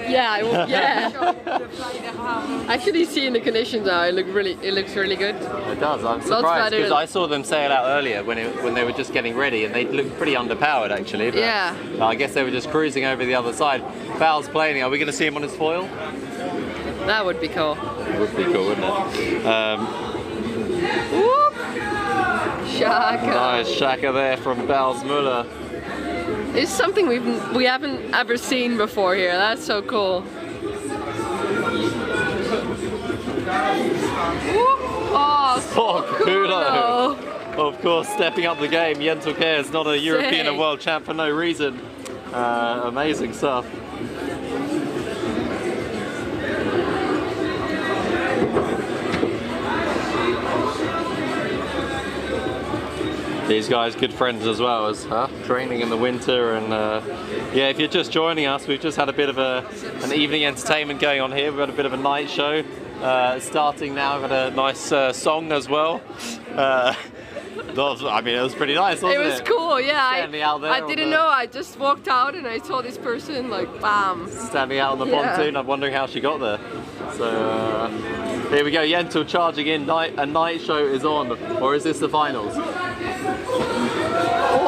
Yeah. Actually, seeing the conditions now, it looks really good. It does. I'm surprised because I saw them sail out earlier when they were just getting ready, and they looked pretty underpowered actually. But I guess they were just cruising over the other side. Val's playing. Are we going to see him on his foil? That would be cool. It would be cool, wouldn't it? Whoop. Shaka. Nice Shaka there from Muller. It's something we haven't ever seen before here. That's so cool. Oh, Kulo. Of course, stepping up the game. Jens Kjær is not a European and world champ for no reason. Amazing stuff. These guys, good friends as well, as training in the winter, and yeah, if you're just joining us, we've just had a bit of an evening entertainment going on here. We've had a bit of a night show starting now. We've had a nice song as well. I mean, it was pretty nice, wasn't it? It was cool, yeah. Standing out there. I didn't know. I just walked out and I saw this person, like, bam. Standing out on the pontoon. I'm wondering how she got there. So here we go. Jentel charging in. A night show is on, or is this the finals?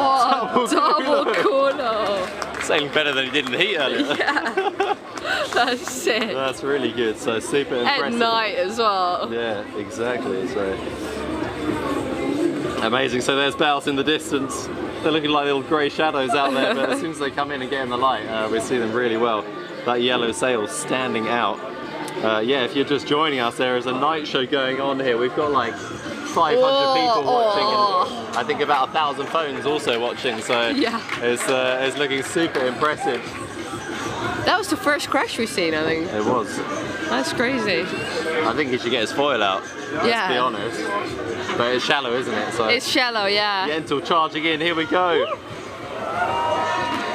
Oh, double Kulo. Sailing better than he did in the heat earlier. Yeah. That's sick. That's really good. So super impressive. At night as well. Yeah, exactly. So amazing. So there's Bals in the distance. They're looking like little grey shadows out there, but as soon as they come in and get in the light, we see them really well. That yellow sail standing out. Yeah, if you're just joining us, there is a night show going on here. We've got like 500 people watching, and I think about 1,000 phones also watching. So it's looking super impressive. That was the first crash we've seen, I think. It was. That's crazy. I think he should get his foil out. Let's be honest. But it's shallow, isn't it? So it's shallow, yeah. Jentel charging in. Here we go.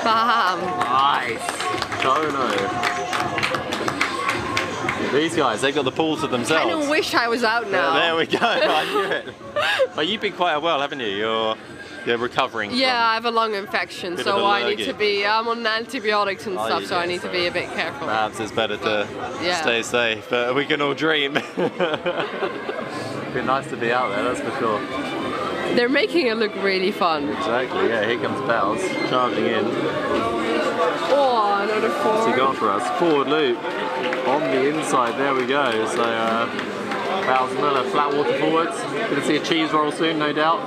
Bam. Nice. Chono. These guys, they've got the pool to themselves. I kind of wish I was out now. There we go. I knew it. Well, you've been quite well, haven't you? You're recovering. Yeah, I have a lung infection, so I need to be. I'm on antibiotics and stuff, so I need to be a bit careful. Perhaps it's better to stay safe, but we can all dream. It'd be nice to be out there, that's for sure. They're making it look really fun. Exactly. Yeah. Here comes Bals charging in. Oh, another forward. What's he got for us? Forward loop on the inside. There we go. So Bals Muller, flat water forwards. Going to see a cheese roll soon, no doubt.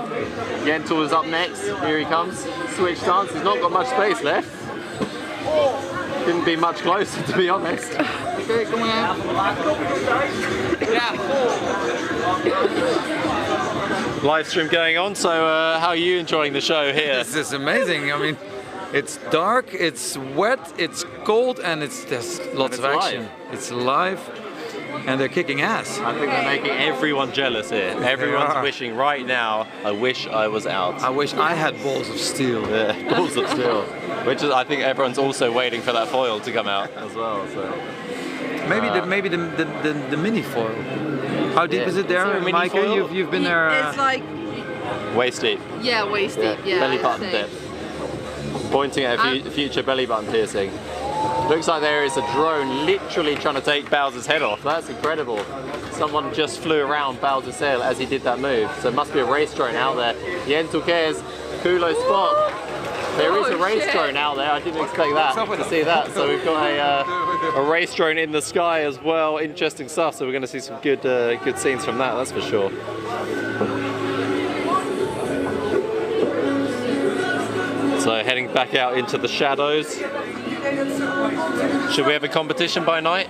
Jentel is up next. Here he comes. Switch stance. He's not got much space left. Couldn't be much closer, to be honest. Okay, come on. Live stream going on. So how are you enjoying the show here? This is amazing. I mean, it's dark, it's wet, it's cold, and there's lots of action. Live. It's live, and they're kicking ass. I think they're making everyone jealous here. Everyone's wishing right now, I wish I was out. I wish I had balls of steel. Yeah, balls of steel. Which is, I think everyone's also waiting for that foil to come out as well. So maybe the mini foil. How deep is it there, Micah? You've been there. It's like waist deep. Yeah, waist deep. Yeah, belly button dip. Pointing at a future belly button piercing. Looks like there is a drone literally trying to take Bowser's head off. That's incredible. Someone just flew around Bowser's sail as he did that move. So it must be a race drone out there. Jentel Kjær's Kulo spot. There is a race drone out there. I didn't expect to see that. So we've got a race drone in the sky as well. Interesting stuff. So we're going to see some good scenes from that. That's for sure. So heading back out into the shadows. Should we have a competition by night?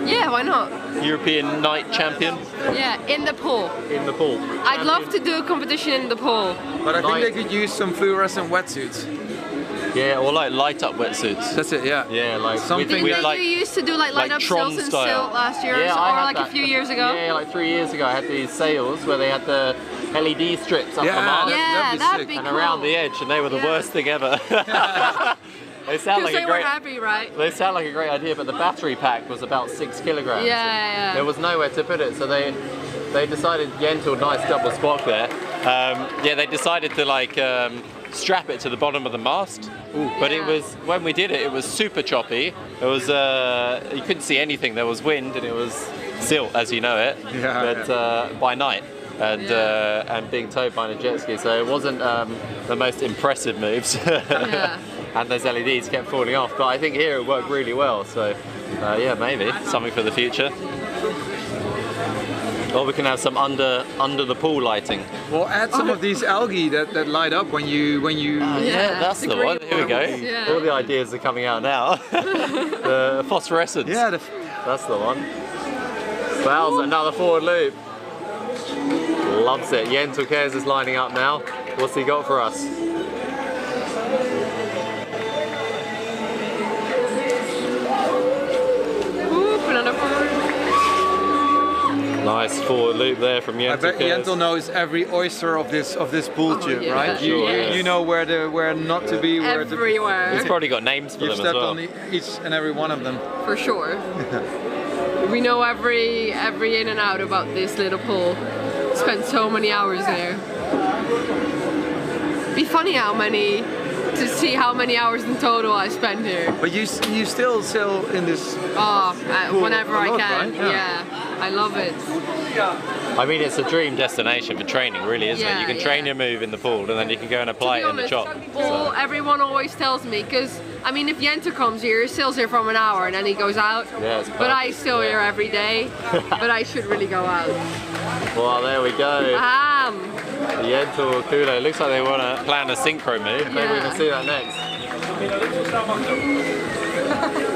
Yeah, why not? European night champion? Yeah, in the pool. In the pool. I'd love to do a competition in the pool. But I think they could use some fluorescent wetsuits. Yeah, or like light up wetsuits. That's it, yeah. Yeah, like something like you used to do light up sails and silt last year, or like a few years ago. Yeah, like 3 years ago I had these sails where they had the LED strips up the mast. Yeah, that'd be and cool. around the edge, and they were the worst thing ever. They sound like they were heavy, right? They sound like a great idea, but the battery pack was about 6 kilograms. Yeah. There was nowhere to put it, so they decided, Jentel, nice double spot there. Yeah, they decided to strap it to the bottom of the mast. But it was, when we did it, it was super choppy. It was, you couldn't see anything. There was wind and it was silt, as you know it, but by night. And being towed by a jet ski, so it wasn't the most impressive moves. And those LEDs kept falling off, but I think here it worked really well, so yeah, maybe something for the future. Or we can have some under the pool lighting. Well, add some of these algae that light up when you yeah, that's the one. Here we go. Yeah. All the ideas are coming out now. The phosphorescence. Yeah, that's the one. Bowles, another forward loop. Loves it. Jens Ulkers is lining up now. What's he got for us? Nice forward loop there from Jens. I bet Jentel knows every oyster of this pool tube, right? You know where not to be, where everywhere. He's probably got names for them as well. You've stepped on each and every one of them. For sure. We know every in and out about this little pool. Spent so many hours there. Be funny to see how many hours in total I spent here. But you still sail in this pool whenever I can. Right? Yeah, I love it. I mean, it's a dream destination for training, really, isn't it? You can train your move in the pool, and then you can go and apply it in the chop. Well, everyone always tells me, because I mean, if Jente comes here, he sails here from an hour and then he goes out. Yeah, but I sail here every day, but I should really go out. Well, there we go. Bam! Jente or Kulo. Looks like they want to plan a synchro move. Maybe we can see that next.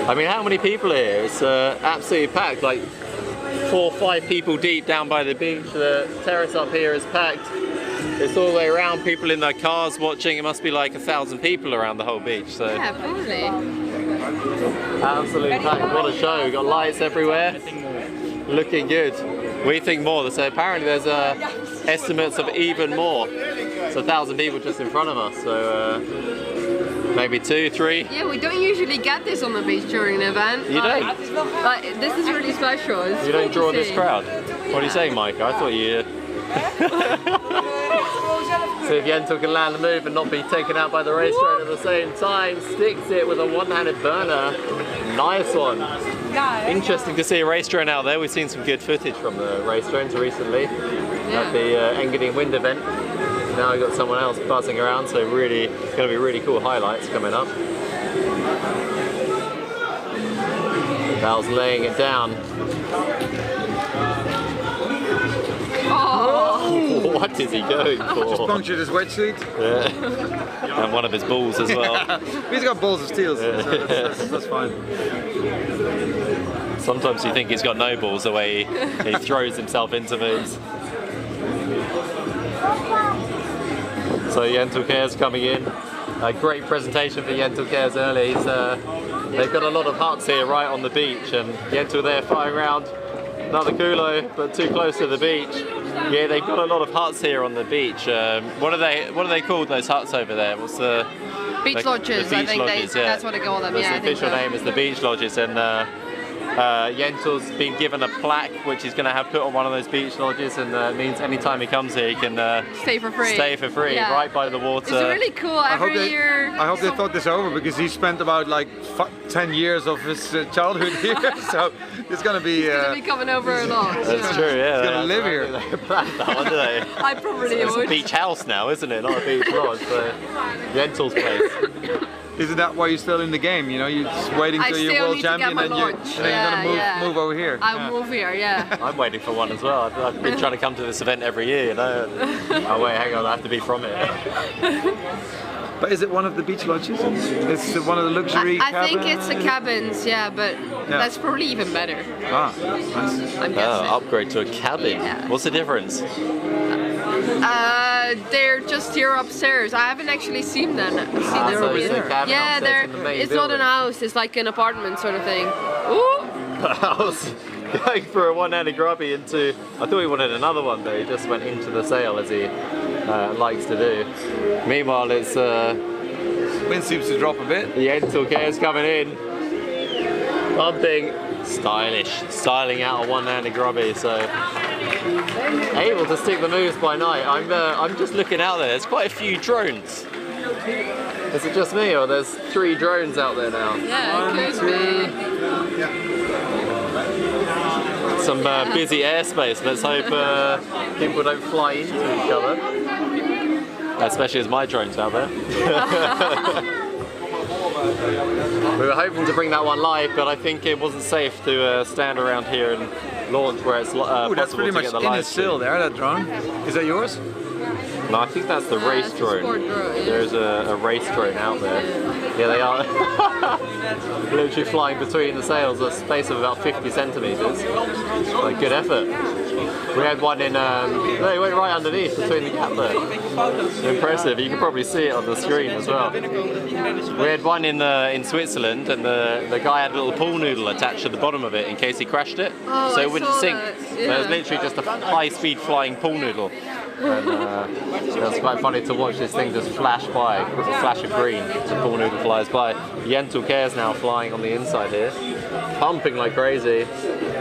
I mean, how many people here? It's absolutely packed, like 4 or 5 people deep down by the beach. The terrace up here is packed. It's all the way around, people in their cars watching. It must be like 1,000 people around the whole beach. So. Yeah, probably. Absolutely packed. What a show. We've got lights everywhere. Looking good. We think more. So apparently there's estimates of even more. It's 1,000 people just in front of us. So maybe 2, 3. Yeah, we don't usually get this on the beach during an event. You don't? But this is really special. It's you don't draw this crowd? What do you say, Mike? I thought you... So if Jente can land the move and not be taken out by the race drone at the same time, sticks it with a one-handed burner. Nice one. Interesting to see a race drone out there. We've seen some good footage from the race drones recently at the Engadine Wind event. Now we've got someone else buzzing around, so really, it's going to be really cool highlights coming up. Val's laying it down. Oh. What is he going for? Just punctured his wetsuit. Yeah. And one of his balls as well. He's got balls of steel, so that's fine. Sometimes you think he's got no balls the way he throws himself into moves. So Jente Ulkers coming in. A great presentation for Jente Ulkers early. They've got a lot of huts here right on the beach, and Jente there flying around. Another Kulo, but too close to the beach. Yeah, they've got a lot of huts here on the beach. What are they called, those huts over there? What's the beach lodges? The beach I think lodges, that's what they call them. The official name is the beach lodges, and Jentel's been given a plaque which he's going to have put on one of those beach lodges, and it means anytime he comes here he can stay for free, right by the water. It's really cool. Every year. I hope they thought this over, because he spent about like 10 years of his childhood here, so it's going to be... He's going to be coming over a lot. That's true, yeah. He's going to live here. They planned that one, do they? I probably would. It's a beach house now, isn't it? Not a beach lodge, so Jentel's place. Isn't that why you're still in the game? You know, you're just waiting till you're world champion and you're gonna move over here. I'll move here, yeah. I'm waiting for one as well. I've been trying to come to this event every year, you know. Oh wait, hang on, I have to be from it. But is it one of the beach lodges? It's one of the luxury cabins? I think it's the cabins, yeah, but that's probably even better. Ah, nice. I'm guessing. Upgrade to a cabin. Yeah. What's the difference? They're just here upstairs. I haven't actually seen them. So it's a cabin upstairs in the main it's building. not an house, it's like an apartment sort of thing. Ooh! I was going for a one-handed grubby into... I thought he wanted another one, but he just went into the sail as he likes to do. Meanwhile, it's... wind seems to drop a bit. The Jente Ulkers coming in. Bumping. Stylish. Styling out a one-handed grubby, so... able to stick the moves by night. I'm just looking out there. There's quite a few drones. Is it just me, or there's 3 drones out there now? Yeah, it could be. Some busy airspace. Let's hope people don't fly into each other. Especially as my drone's out there. We were hoping to bring that one live, but I think it wasn't safe to stand around here and launch where it's possible that's pretty much to get the in live its still there, that drone. Is that yours? No, I think that's the race it's a drone. sport drone, yeah. There's a race drone out there. Yeah, they are. Literally flying between the sails a space of about 50 centimeters. Like, good effort. We had one in, no, it went right underneath between the gap there. Impressive, you can probably see it on the screen as well. We had one in Switzerland, and the guy had a little pool noodle attached to the bottom of it in case he crashed it, so it wouldn't sink. So it was literally just a high-speed flying pool noodle. And it was quite funny to watch this thing just flash by, a flash of green, the pool noodle flies by. Yentul Khair's now flying on the inside here, pumping like crazy.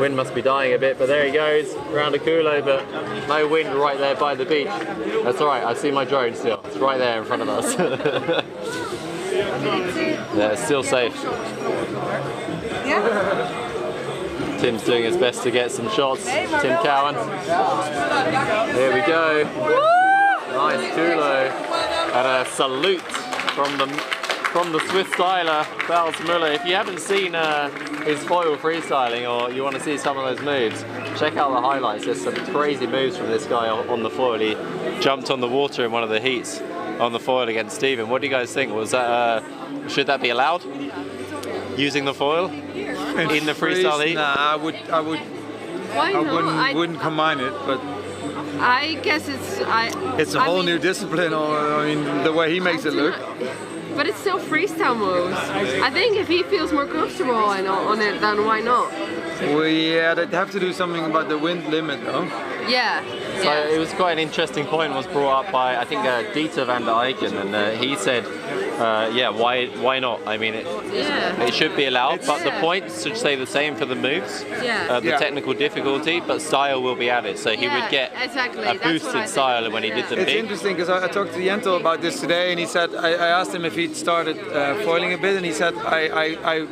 Wind must be dying a bit, but there he goes, around a culo, but no wind right there by the beach. That's alright, I see my drone still, it's right there in front of us. Yeah, it's still safe. Tim's doing his best to get some shots. Tim Cowan. Here we go. Nice culo. And a salute from the Swiss styler, Bals Müller. If you haven't seen his foil freestyling, or you want to see some of those moves, check out the highlights. There's some crazy moves from this guy on the foil. He jumped on the water in one of the heats on the foil against Steven. What do you guys think? Was that should that be allowed? Using the foil in the freestyle heat? Nah, I wouldn't combine it, but I guess it's a whole new discipline. Or I mean, the way he makes it look. But it's still freestyle moves. I think if he feels more comfortable on it, then why not? Well, yeah, they'd have to do something about the wind limit, though. Yeah. So it was quite an interesting point was brought up by, I think, Dieter van der Eycken, and he said, yeah, why not? I mean, it should be allowed, but the points should stay the same for the moves, the technical difficulty, but style will be added. So he would get a boost in style when he did the big. It's interesting because I talked to Yentul about this today, and he said, I asked him if he'd started foiling a bit, and he said, I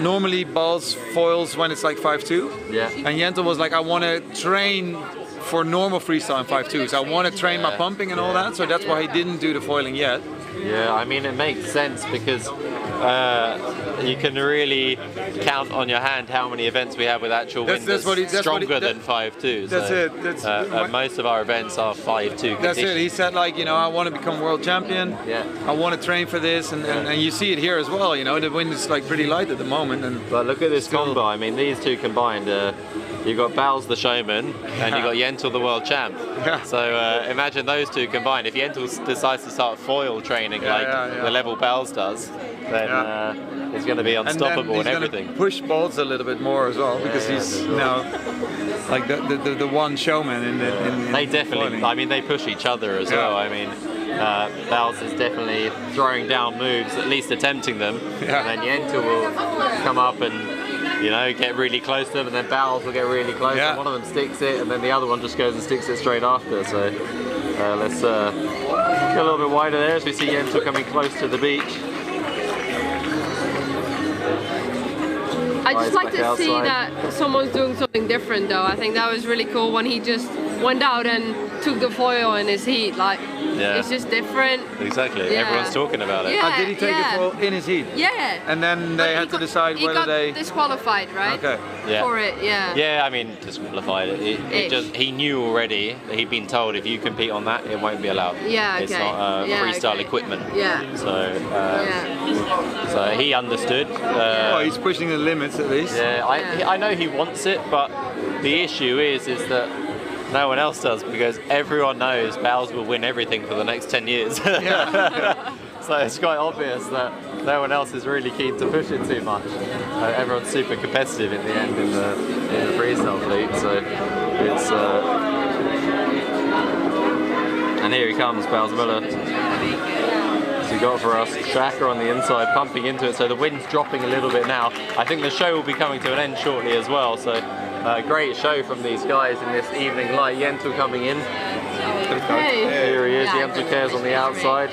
normally balls foils when it's like 5-2. Yeah. And Yentul was like, I want to train for normal freestyle in 5-2. So I want to train my pumping and all that. So that's why he didn't do the foiling yet. Yeah, I mean, it makes sense because you can really count on your hand how many events we have with actual wind that's stronger than 5-2. That's it. Most of our events are 5-2. That's it. He said, like, you know, I want to become world champion. Yeah. I want to train for this, and you see it here as well. You know, the wind is like pretty light at the moment. But look at this combo. I mean, these two combined. You've got Bals the showman, and you've got Yentul the world champ. Yeah. So imagine those two combined. If Yentul decides to start foil training the level Bals does, then he's going to be unstoppable and everything. He's push balls a little bit more as well because he's now like the one showman in they definitely. foiling. I mean, they push each other as well. I mean, Bals is definitely throwing down moves, at least attempting them, and then Yentul will come up and, you know, get really close to them, and then Bals will get really close, and one of them sticks it, and then the other one just goes and sticks it straight after. So let's get a little bit wider there as we see Yentul coming close to the beach. I just like to see that someone's doing something different, though. I think that was really cool when he just went out and took the foil in his heat. Like, it's just different. Exactly. Everyone's talking about it. Did he take the foil in his heat? Yeah. And then they had to decide whether they... He got disqualified, right? Okay. For it, Yeah, I mean, disqualified. He knew already that he'd been told if you compete on that, it won't be allowed. Yeah, okay. It's not freestyle equipment. Yeah. So he understood. Well, he's pushing the limits at least. Yeah, I know he wants it, but the issue is that no one else does, because everyone knows Bals will win everything for the next 10 years. So it's quite obvious that no one else is really keen to push it too much. Everyone's super competitive in the end in the freestyle fleet, so it's and here he comes, Bals Müller. So you got for us Shaka on the inside, pumping into it, so the wind's dropping a little bit now. I think the show will be coming to an end shortly as well, so great show from these guys in this evening light. Yentul coming in. Here he is, Yentul Khair's on the outside.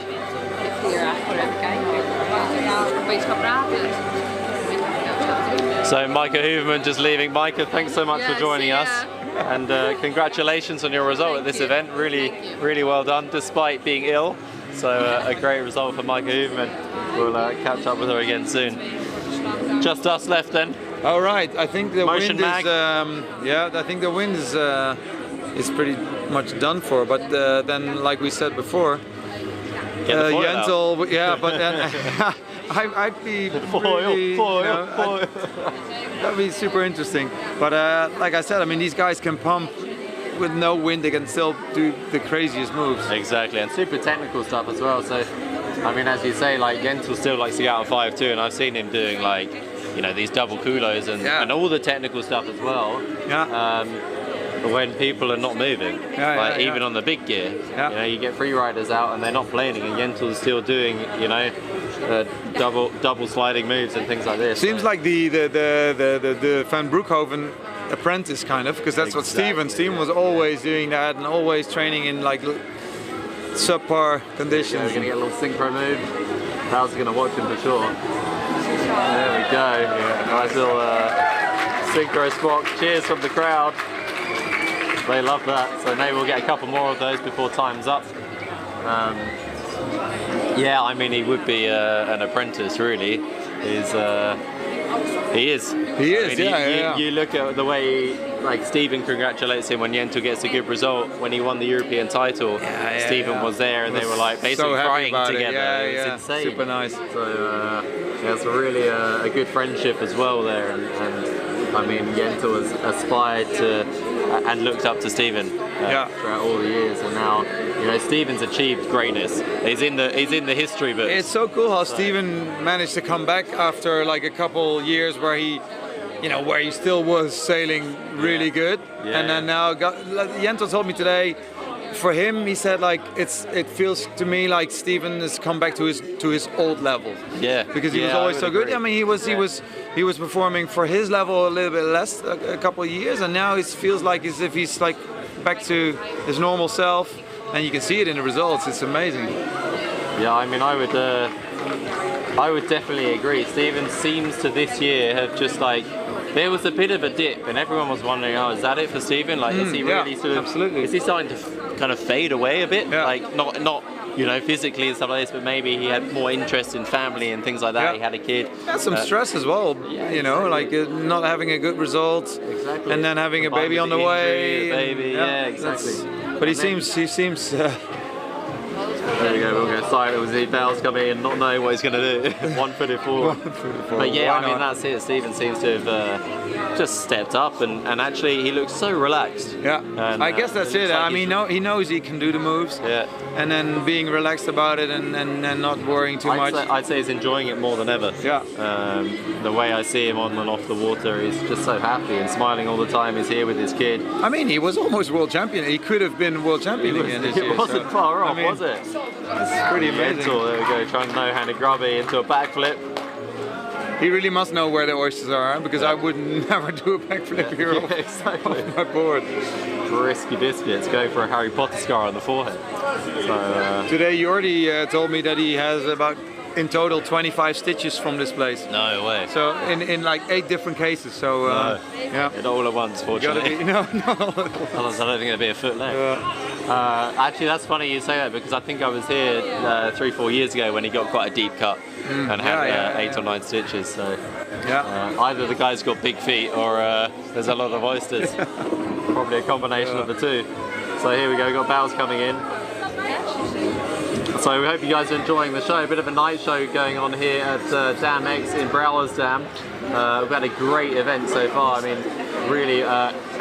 So Micah Hooverman just leaving. Micah, thanks so much for joining us. And congratulations on your result at this event. Really well done, despite being ill. So a great result for Micah Hooverman. We'll catch up with her again soon. Just us left then. All right, I think the Motion wind mag. I think the wind is pretty much done for. But then, like we said before, Jentel, yeah, but then I'd be foil. That'd be super interesting. But like I said, I mean, these guys can pump with no wind. They can still do the craziest moves. Exactly, and super technical stuff as well. So, I mean, as you say, like Jentel still likes to get out of 5-2, and I've seen him doing like, you know, these double kulos and all the technical stuff as well. Yeah. When people are not moving, even on the big gear, you know, you get free riders out and they're not planing, and Jentel's still doing, you know, double sliding moves and things like this. Seems like the Van Broekhoven apprentice kind of, because that's what Steven was always doing that and always training in like subpar conditions. We're gonna get a little synchro move. Val's gonna watch him for sure. There we go. Nice little synchro spot. Cheers from the crowd. They love that, so maybe we'll get a couple more of those before time's up. Yeah, I mean, he would be an apprentice, really. He is. I mean, you look at the way, like, Steven congratulates him when Jentel gets a good result. When he won the European title, Steven was there, and they were like basically crying together. It was insane. Super nice. So it's really a good friendship as well there, and I mean, Jentel has aspired to and looked up to Steven throughout all the years, and now, you know, Steven's achieved greatness. He's in the history books. It's so cool how Steven managed to come back after like a couple years where he, you know, where he still was sailing really good, and then now Jentel told me today. For him, he said, like, it feels to me like Steven has come back to his old level. Yeah. Because he was always so good. I mean, he was performing for his level a little bit less a couple of years, and now it feels like as if he's like back to his normal self, and you can see it in the results. It's amazing. Yeah, I mean, I would definitely agree. Steven seems to this year have just like. There was a bit of a dip, and everyone was wondering, oh, is that it for Steven? Like, is he really sort of? Absolutely. Is he starting to kind of fade away a bit? Like, not you know, physically and stuff like this, but maybe he had more interest in family and things like that. He had a kid. Had some stress as well. You know, like not having a good result, and then having a baby on the way. Exactly. But he seems. There we go, we'll go silent. Was he Val's coming in, not knowing what he's going to do. 1 forward. But yeah, I mean, that's it. Steven seems to have just stepped up, and actually he looks so relaxed. Yeah, and, I guess that's it. I mean, he knows he can do the moves. Yeah. And then being relaxed about it and not worrying too much. I'd say he's enjoying it more than ever. Yeah. The way I see him on and off the water, he's just so happy and smiling all the time. He's here with his kid. I mean, he was almost world champion. He could have been world champion again this year. It wasn't far off, was it? It's pretty amazing. There we go, trying no-handed grubby into a backflip. He really must know where the oysters are, because I would never do a backflip here off my board. Risky biscuits, going for a Harry Potter scar on the forehead. So, today you already told me that he has about, in total, 25 stitches from this place. No way. So in like 8 different cases. So yeah. Not all at once, fortunately. No. Otherwise, I don't think it'd be a foot late. Actually, that's funny you say that, because I think I was here 3-4 years ago when he got quite a deep cut and had 8 or 9 stitches. So either the guy's got big feet or there's a lot of oysters. Probably a combination of the two. So here we go, got Bowles coming in. So we hope you guys are enjoying the show. A bit of a night show going on here at Dam X in Brouwersdam. We've had a great event so far. I mean, really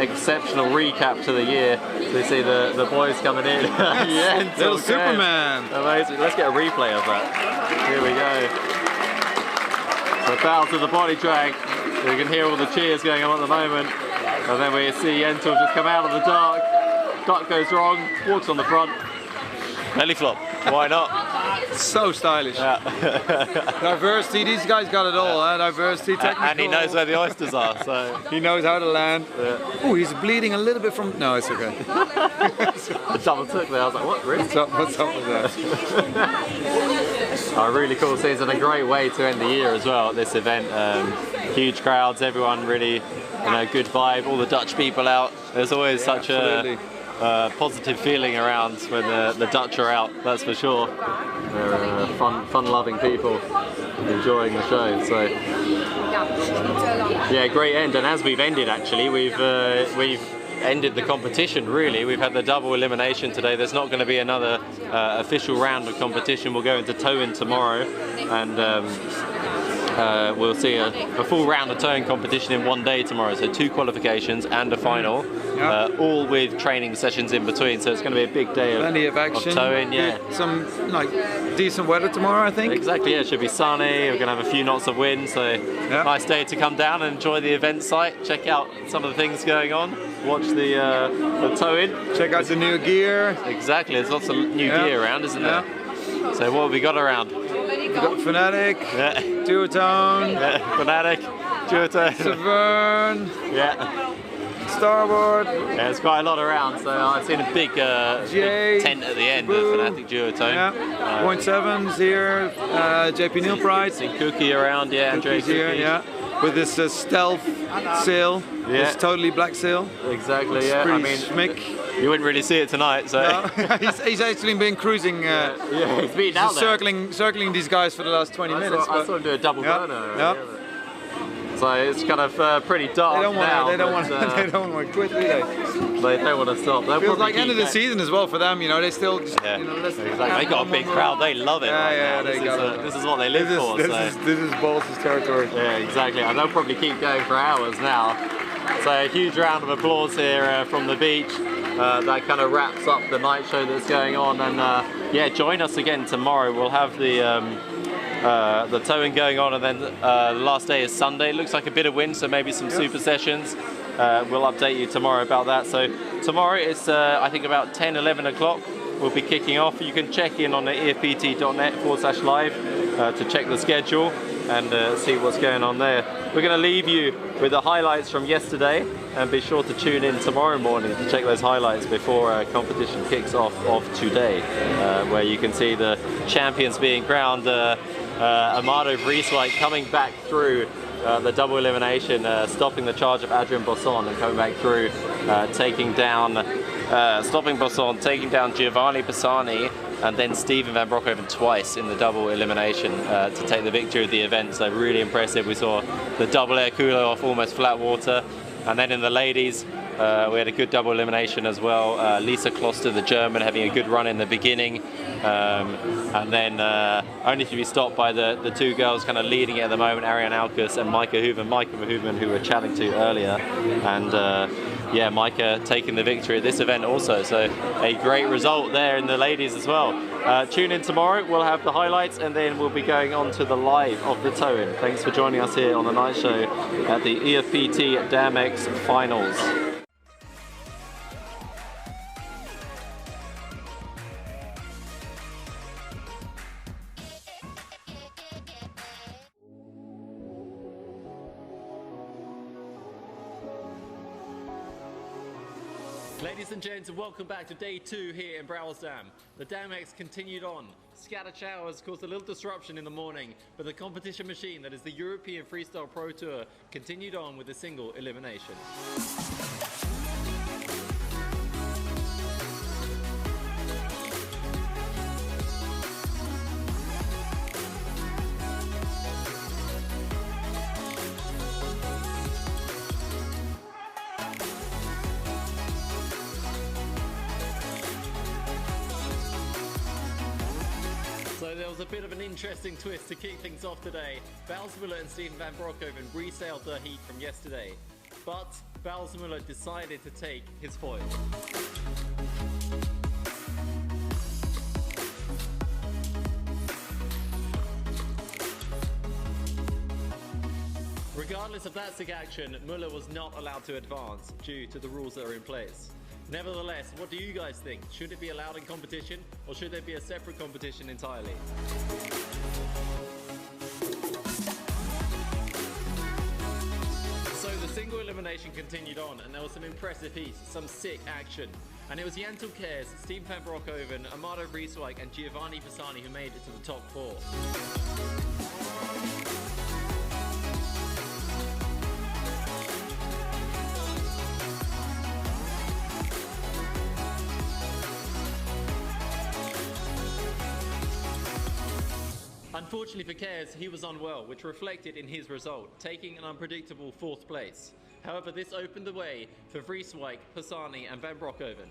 exceptional recap to the year. So you see the boys coming in. Yes, little Superman. Amazing. Let's get a replay of that. Here we go. So Bowles to the body drag. You can hear all the cheers going on at the moment. And then we see Jentel just come out of the dark. Duck goes wrong, walks on the front. Belly flop. Why not? So stylish. Diversity, these guys got it all. Diversity, technical. And he knows where the oysters are, so. He knows how to land. Oh, he's bleeding a little bit from... No, it's okay. The double took there, I was like, what, really? What's up with that? A really cool season, a great way to end the year as well at this event. Huge crowds, everyone really, good vibe, all the Dutch people out. There's always such a positive feeling around when the Dutch are out, that's for sure. They're fun-loving people enjoying the show. So yeah, great end. And as we've ended, actually, we've ended the competition. Really, we've had the double elimination today. There's not going to be another official round of competition. We'll go into towing tomorrow, and we'll see a full round of towing competition in one day tomorrow. So 2 qualifications and a final, all with training sessions in between. So it's going to be a big day of action, of towing. Yeah, some decent weather tomorrow, I think. Exactly. Yeah, it should be sunny. We're going to have a few knots of wind. So nice day to come down and enjoy the event site. Check out some of the things going on. Watch the towing. Check out the new gear. Exactly. There's lots of new gear around, isn't there? So what have we got around? We've got Fanatic, Duotone, Fanatic, Duotone, Severn, Starboard. Yeah, there's quite a lot around. So I've seen a big, big tent at the end of Fanatic Duotone. 0.7s here, JP Neil Pride. Seen Cookie around, Andre here, with this stealth sail. It's totally black sail. Exactly, it's I mean, schmick. You wouldn't really see it tonight, so. No. he's actually been cruising. He's been out there. Circling these guys for the last 20 minutes. I saw him do a double burner. So it's kind of pretty dark now. They don't want to quit, do they? They don't want to stop. They'll feels like end of the season as well for them. They still. Exactly. They got a big crowd. They love it. This is what they live for. This is Balls' territory. Yeah, exactly. And they'll probably keep going for hours now. So a huge round of applause here from the beach. That kind of wraps up the night show that's going on. And join us again tomorrow. We'll have the towing going on, and then the last day is Sunday. Looks like a bit of wind, so maybe some super sessions. We'll update you tomorrow about that. So tomorrow it's I think about 10-11 o'clock. We'll be kicking off. You can check in on the EFPT.net/live to check the schedule and see what's going on there. We're going to leave you with the highlights from yesterday, and be sure to tune in tomorrow morning to check those highlights before competition kicks off of today, where you can see the champions being crowned. Amado Vrieswijk coming back through the double elimination, stopping the charge of Adrian Bosson and coming back through, stopping Bosson, taking down Giovanni Pisani, and then Steven van Broekhoven twice in the double elimination to take the victory of the event. So really impressive. We saw the double air cooler off almost flat water. And then in the ladies, we had a good double elimination as well. Lisa Kloster, the German, having a good run in the beginning. And then only to be stopped by the 2 girls kind of leading it at the moment, Ariane Alkus and Micah Hooven, who were chatting to earlier. And Micah taking the victory at this event also. So a great result there in the ladies as well. Tune in tomorrow, we'll have the highlights, and then we'll be going on to the live of the towing. Thanks for joining us here on the night show at the EFPT DAMX Finals. Ladies and gents, welcome back to day 2 here in Brouwersdam. The DAMX continued on. Scattered showers caused a little disruption in the morning, but the competition machine that is the European Freestyle Pro Tour continued on with a single elimination. So there was a bit of an interesting twist to kick things off today. Balsmuller and Steven van Broekhoven resailed the heat from yesterday, but Balsmuller decided to take his foil. Regardless of that sick action, Muller was not allowed to advance due to the rules that are in place. Nevertheless, what do you guys think? Should it be allowed in competition, or should there be a separate competition entirely? So the single elimination continued on, and there was some impressive heats, some sick action. And it was Jentel Kers, Steven van Bronckhorst, Amado Vrieswijk and Giovanni Pisani who made it to the top 4. Unfortunately for Kers, he was unwell, which reflected in his result, taking an unpredictable 4th place. However, this opened the way for Vrieswijk, Pisani and van Bronckhorst.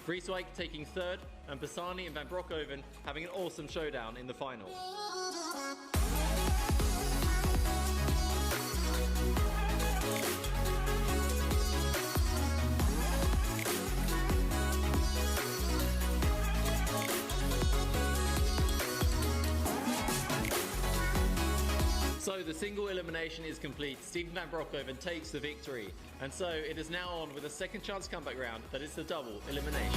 Vrieswijk taking 3rd and Pisani and van Bronckhorst having an awesome showdown in the final. So the single elimination is complete. Steven van Bronckhorst takes the victory. And so it is now on with a second chance comeback round that is the double elimination.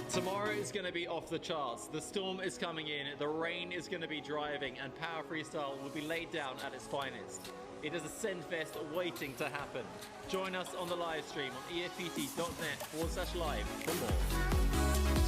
Tomorrow is going to be off the charts. The storm is coming in, the rain is going to be driving, and Power Freestyle will be laid down at its finest. It is a Senfest waiting to happen. Join us on the live stream on efpt.net/live for more.